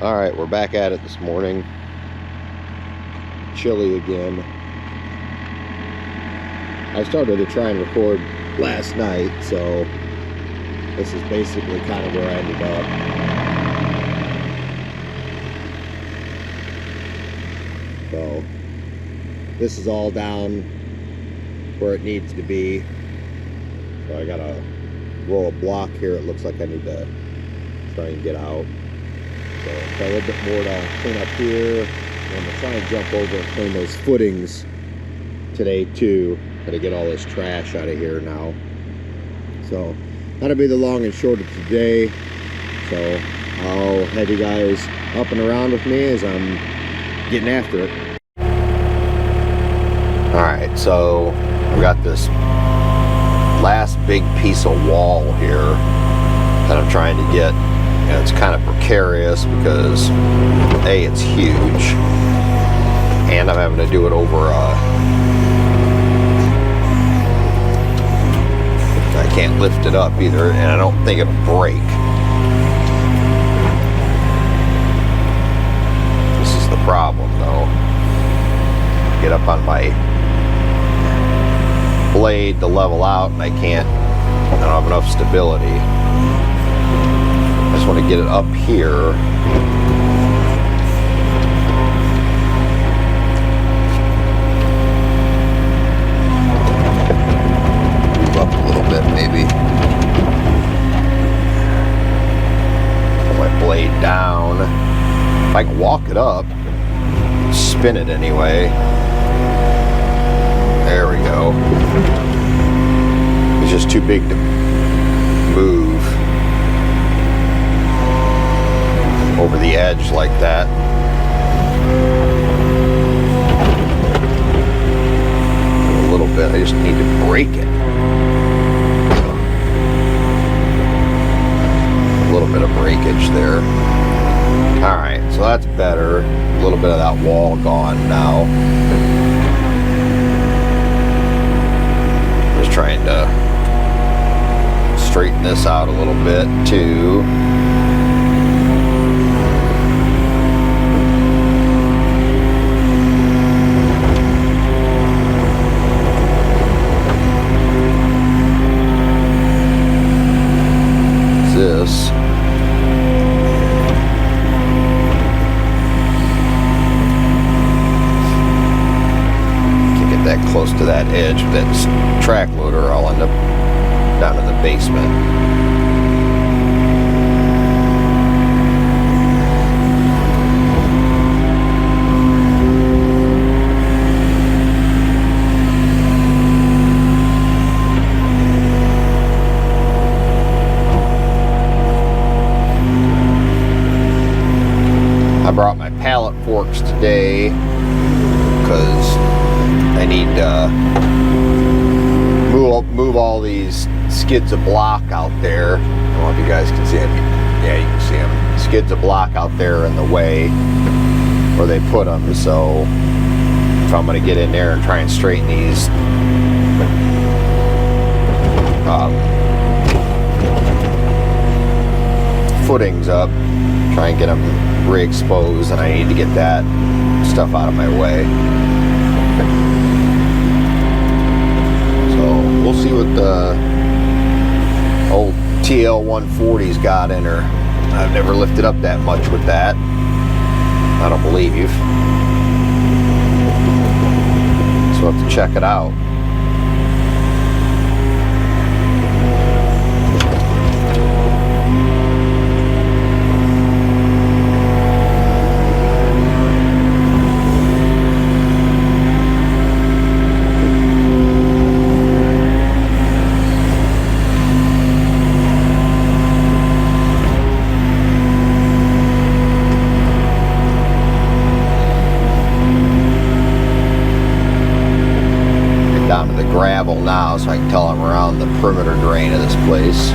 Alright, we're back at it this morning. Chilly again. I started to try and record last night, so this is basically kind of where I ended up. So this is all down where it needs to be. So I got a row of block here. It looks like I need to try and get out. So got a little bit more to clean up here. I'm gonna try and jump over and clean those footings today too. Gotta get all this trash out of here now. So that'll be the long and short of today. So I'll have you guys up and around with me as I'm getting after it. Alright, so we got this last big piece of wall here that I'm trying to get. And it's kind of precarious because A, it's huge, and I'm having to do it over I can't lift it up either, and I don't think it'll break. This is the problem though. Get up on my blade to level out, and I don't have enough stability. I just want to get it up here. Move up a little bit, maybe. Put my blade down. If I can walk it up, spin it anyway. There we go. It's just too big to move over the edge like that. A little bit. I just need to break it. A little bit of breakage there. Alright, so that's better. A little bit of that wall gone now. Just trying to straighten this out a little bit too. This. Can't get that close to that edge with that track loader, or I'll end up down in the basement. I brought my pallet forks today because I need to move all these skids of block out there. I don't know if you guys can see them. Yeah, you can see them. Skids of block out there in the way where they put them. So if I'm going to get in there and try and straighten these footings up, try and get them re-exposed, and I need to get that stuff out of my way. So we'll see what the old TL140's got in her. I've never lifted up that much with that, I don't believe. So we'll have to check it out. Down to the gravel now so I can tell I'm around the perimeter drain of this place.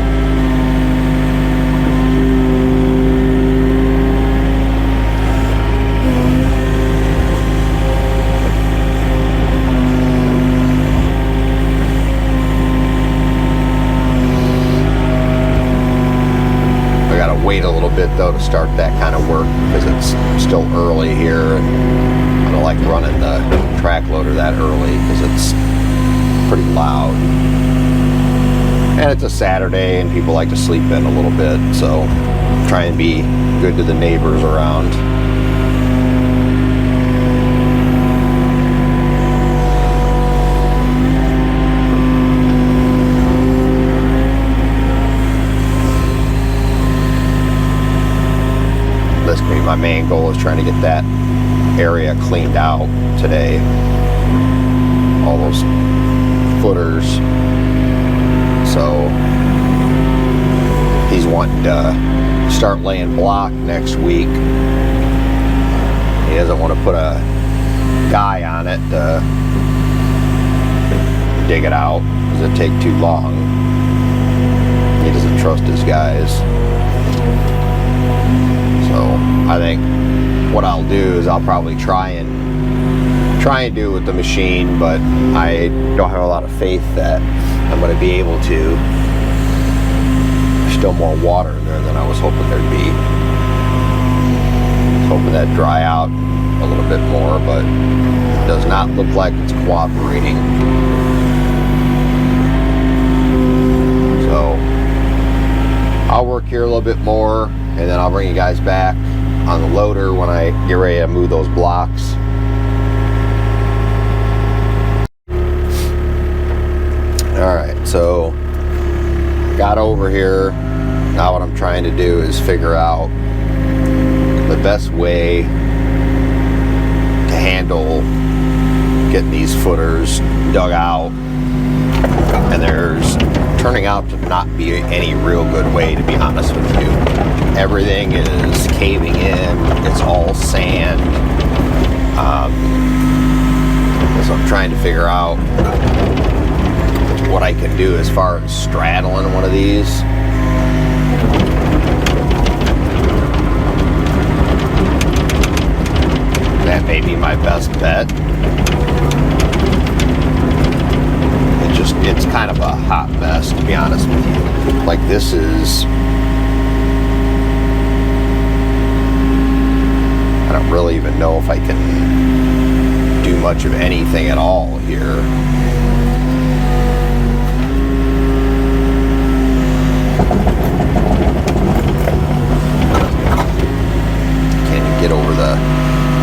wait a little bit though to start that kind of work because it's still early here, and I don't like running the track loader that early because it's pretty loud. And it's a Saturday and people like to sleep in a little bit, so try and be good to the neighbors around. That's gonna be my main goal, is trying to get that area cleaned out today. All those footers. So he's wanting to start laying block next week. He doesn't want to put a guy on it to dig it out because it'd take too long. He doesn't trust his guys. So I think what I'll do is I'll probably try and do it with the machine, but I don't have a lot of faith that I'm going to be able to. There's still more water in there than I was hoping there'd be. I was hoping that'd dry out a little bit more, but it does not look like it's cooperating. So I'll work here a little bit more, and then I'll bring you guys back on the loader when I get ready to move those blocks. Alright, so I got over here. Now what I'm trying to do is figure out the best way to handle getting these footers dug out. And there's turning out to not be any real good way, to be honest with you. Everything is caving in. It's all sand. So I'm trying to figure out what I can do as far as straddling one of these. That may be my best bet. It's kind of a hot mess, to be honest with you. Like, this is, I don't really even know if I can do much of anything at all here. Can't get over the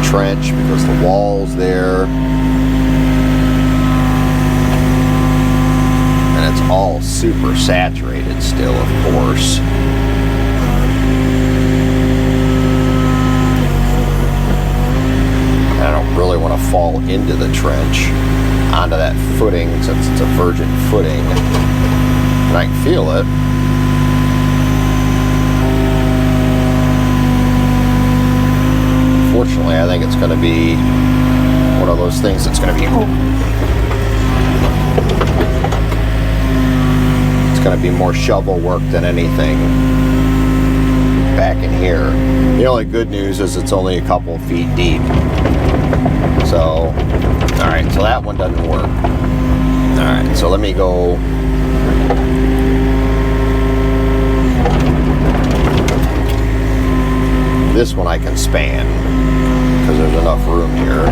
trench because the wall's there. And it's all super saturated still, of course. And I don't really want to fall into the trench onto that footing since it's a virgin footing. And I can feel it. Unfortunately, I think it's going to be one of those things that's going to be... It's going to be more shovel work than anything back in here. The only good news is it's only a couple of feet deep. So, alright, so that one doesn't work. Alright, so let me go... This one I can span because there's enough room here.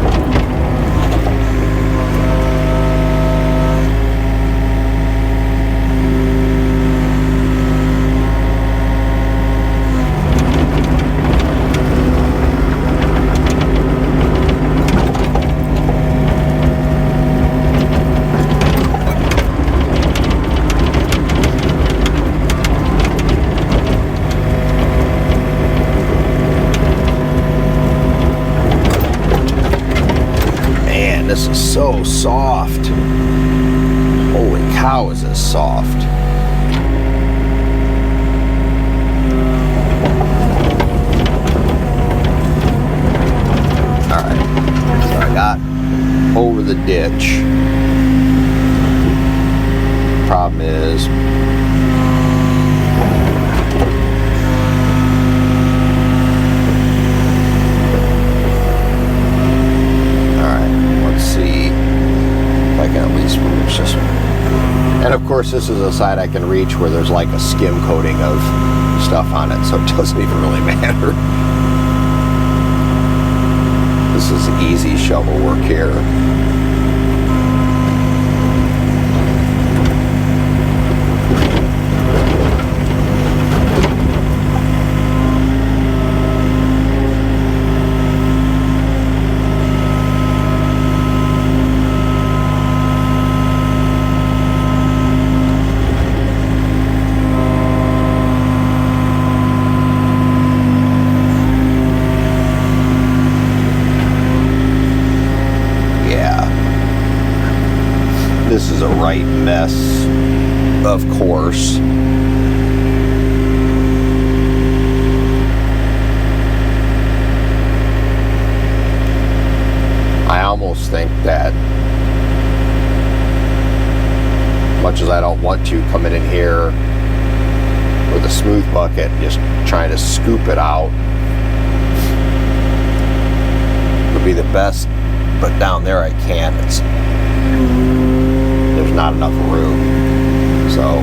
This is so soft. Holy cow, is this soft. Alright, so I got over the ditch. Problem is, course, this is a side I can reach where there's like a skim coating of stuff on it, so it doesn't even really matter. This is easy shovel work here. This is a right mess, of course. I almost think that, much as I don't want to coming in here with a smooth bucket, just trying to scoop it out would be the best, but down there I can't. There's not enough room, so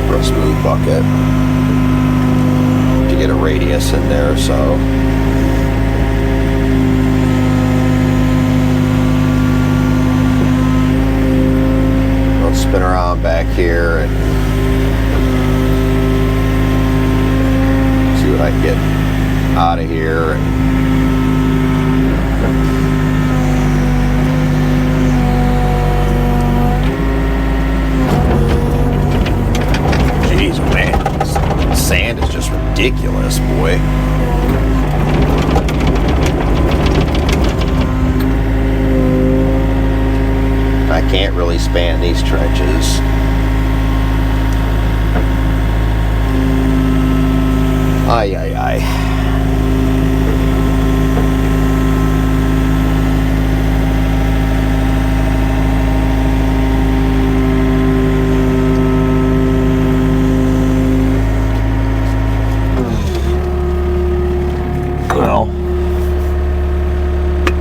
for a smooth bucket to get a radius in there. So I'll spin around back here and see what I can get out of here. Sand is just ridiculous, boy. I can't really span these trenches. Ay, ay, ay.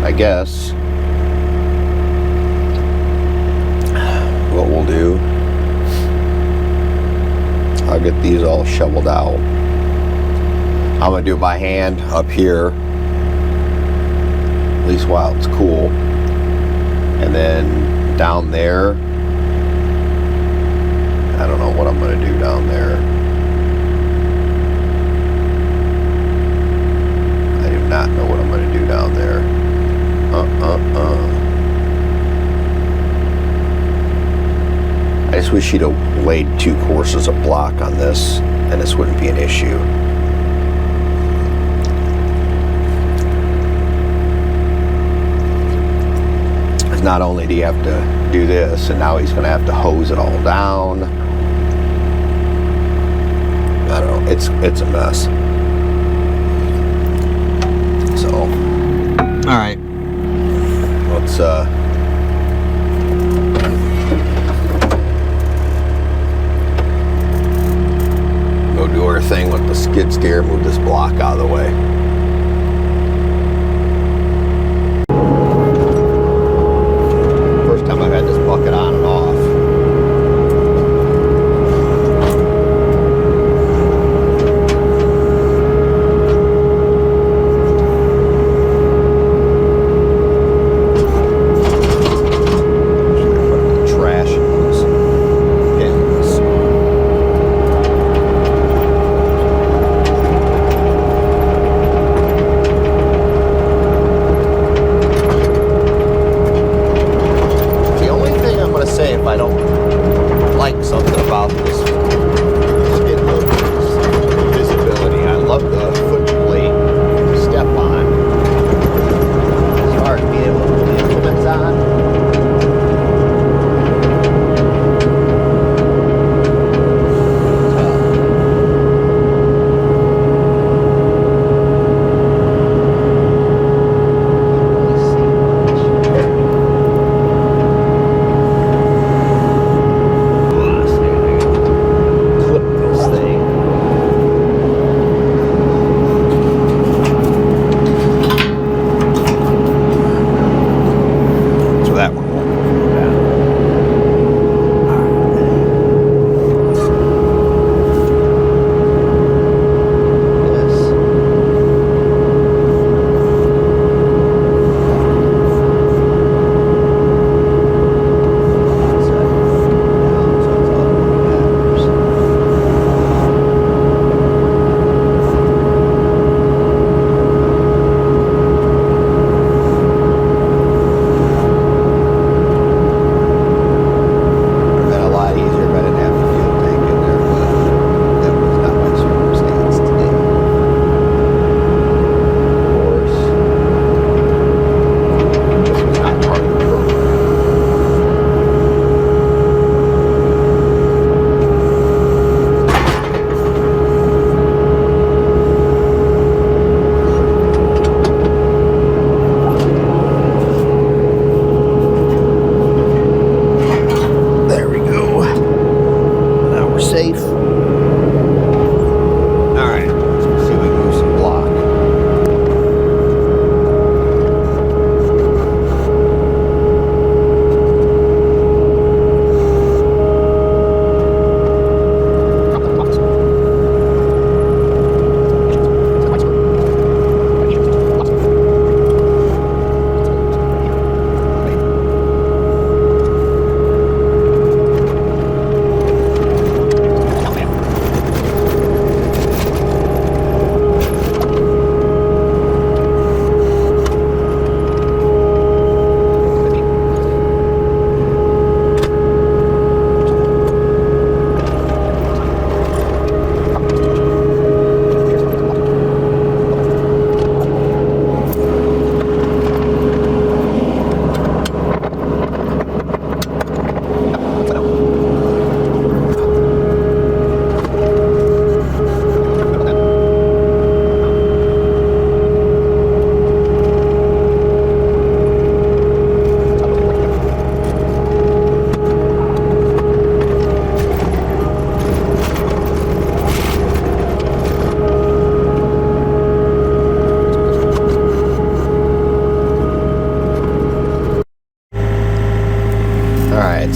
I guess what we'll do, I'll get these all shoveled out. I'm gonna do it by hand up here, at least while it's cool, and then down there, I don't know what I'm gonna do down there. I do not know what I'm gonna do down there. I just wish you'd have laid 2 courses of block on this, and this wouldn't be an issue. Because not only do you have to do this, and now he's going to have to hose it all down. I don't know. It's a mess. So, all right. Let's go do our thing with the skid steer, move this block out of the way. First time I've had this bucket on and off.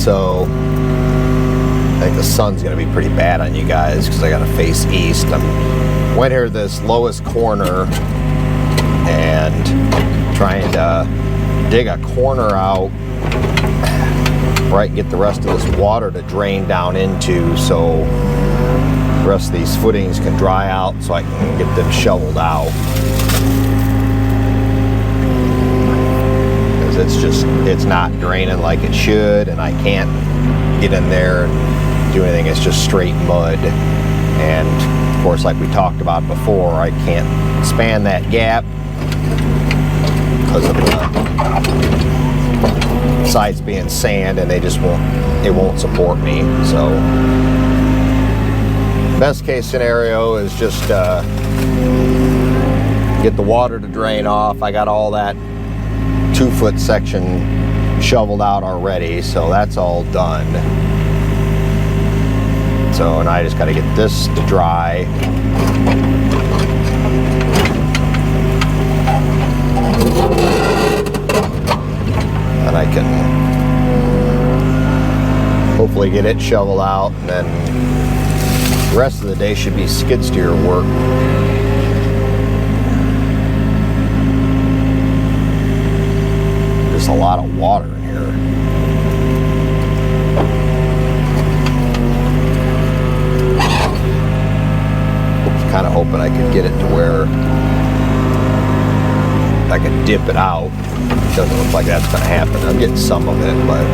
So I think the sun's gonna be pretty bad on you guys because I gotta face east. I'm went here to this lowest corner and trying to dig a corner out where I can get the rest of this water to drain down into, so the rest of these footings can dry out so I can get them shoveled out. Because it's not draining like it should, and I can't get in there and do anything. It's just straight mud. And of course, like we talked about before, I can't span that gap because of the sides being sand, and it won't support me. So best case scenario is just get the water to drain off. I got all that 2-foot section shoveled out already, so that's all done. So, and I just got to get this to dry. And I can hopefully get it shoveled out, and then the rest of the day should be skid steer work. There's a lot of water in here. I was kind of hoping I could get it to where I could dip it out. It doesn't look like that's going to happen. I'm getting some of it, but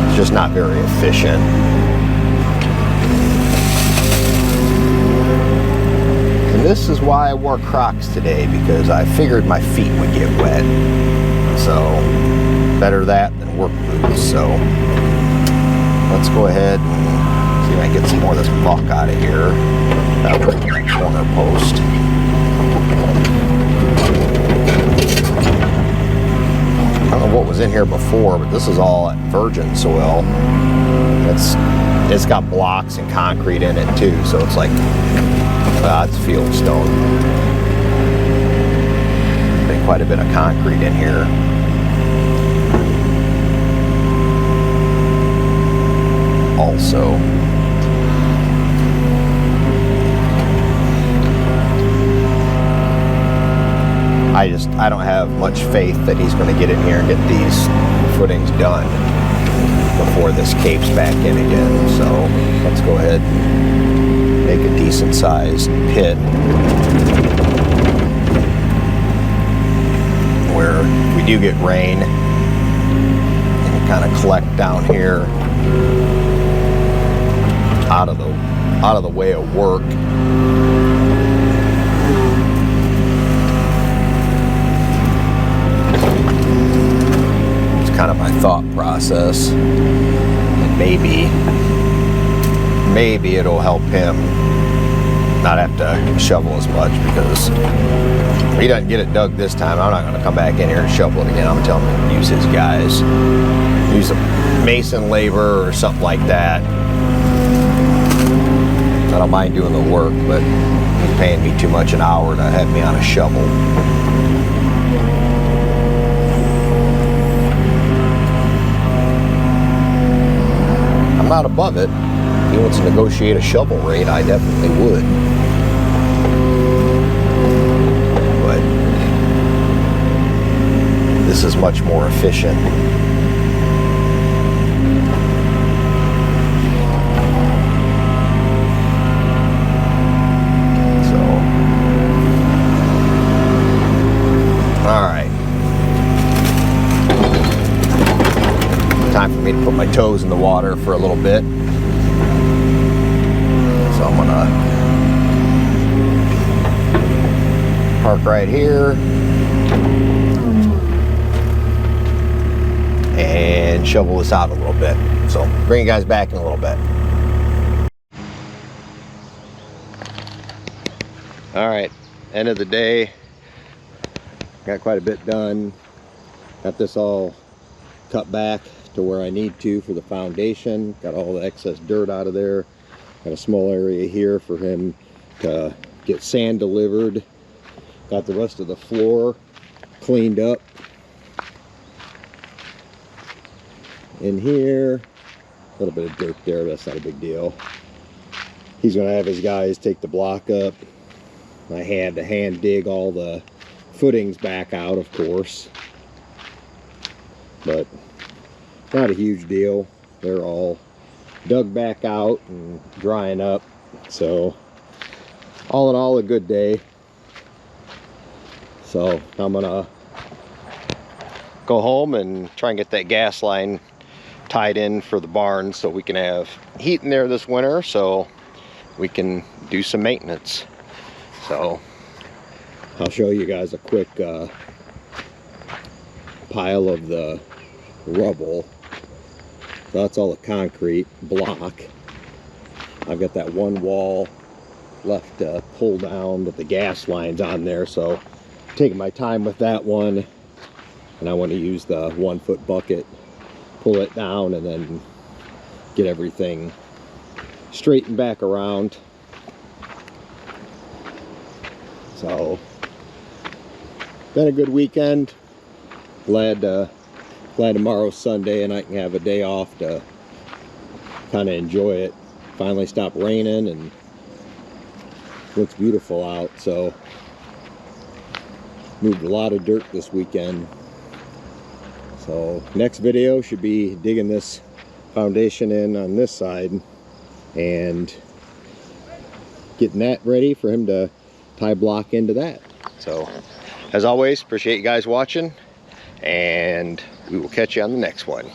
it's just not very efficient. This is why I wore Crocs today, because I figured my feet would get wet. So better that than work boots. So let's go ahead and see if I can get some more of this muck out of here. That'll put in the corner post. I don't know what was in here before, but this is all virgin soil. It's got blocks and concrete in it too, so it's like it's field stone. Been quite a bit of concrete in here. Also, I don't have much faith that he's going to get in here and get these footings done before this capes back in again. So let's go ahead and make a decent sized pit where we do get rain and kind of collect down here out of the way of work. Kind of my thought process, and maybe it'll help him not have to shovel as much, because if he doesn't get it dug this time, I'm not going to come back in here and shovel it again. I'm telling him to use his guys, use a mason labor or something like that. I don't mind doing the work, but he's paying me too much an hour to have me on a shovel. Not above it. If he wants to negotiate a shovel rate, I definitely would. But this is much more efficient. So, all right. Time for me to put my toes in the water for a little bit. So I'm gonna park right here and shovel this out a little bit. So bring you guys back in a little bit. All right, end of the day. Got quite a bit done. Got this all cut back to where I need to for the foundation. Got all the excess dirt out of there. Got a small area here for him to get sand delivered. Got the rest of the floor cleaned up. In here, a little bit of dirt there, that's not a big deal. He's gonna have his guys take the block up. I had to hand dig all the footings back out, of course, but not a huge deal. They're all dug back out and drying up. So all in all, a good day. So I'm gonna go home and try and get that gas line tied in for the barn so we can have heat in there this winter, so we can do some maintenance. So I'll show you guys a quick pile of the rubble. So that's all the concrete block. I've got that one wall left to pull down, but the gas line's on there, so taking my time with that one. And I want to use the 1 foot bucket, pull it down, and then get everything straightened back around. So been a good weekend. Glad tomorrow's Sunday and I can have a day off to kind of enjoy it. Finally stopped raining and looks beautiful out. So moved a lot of dirt this weekend. So next video should be digging this foundation in on this side and getting that ready for him to tie block into that. So as always, appreciate you guys watching, and we will catch you on the next one.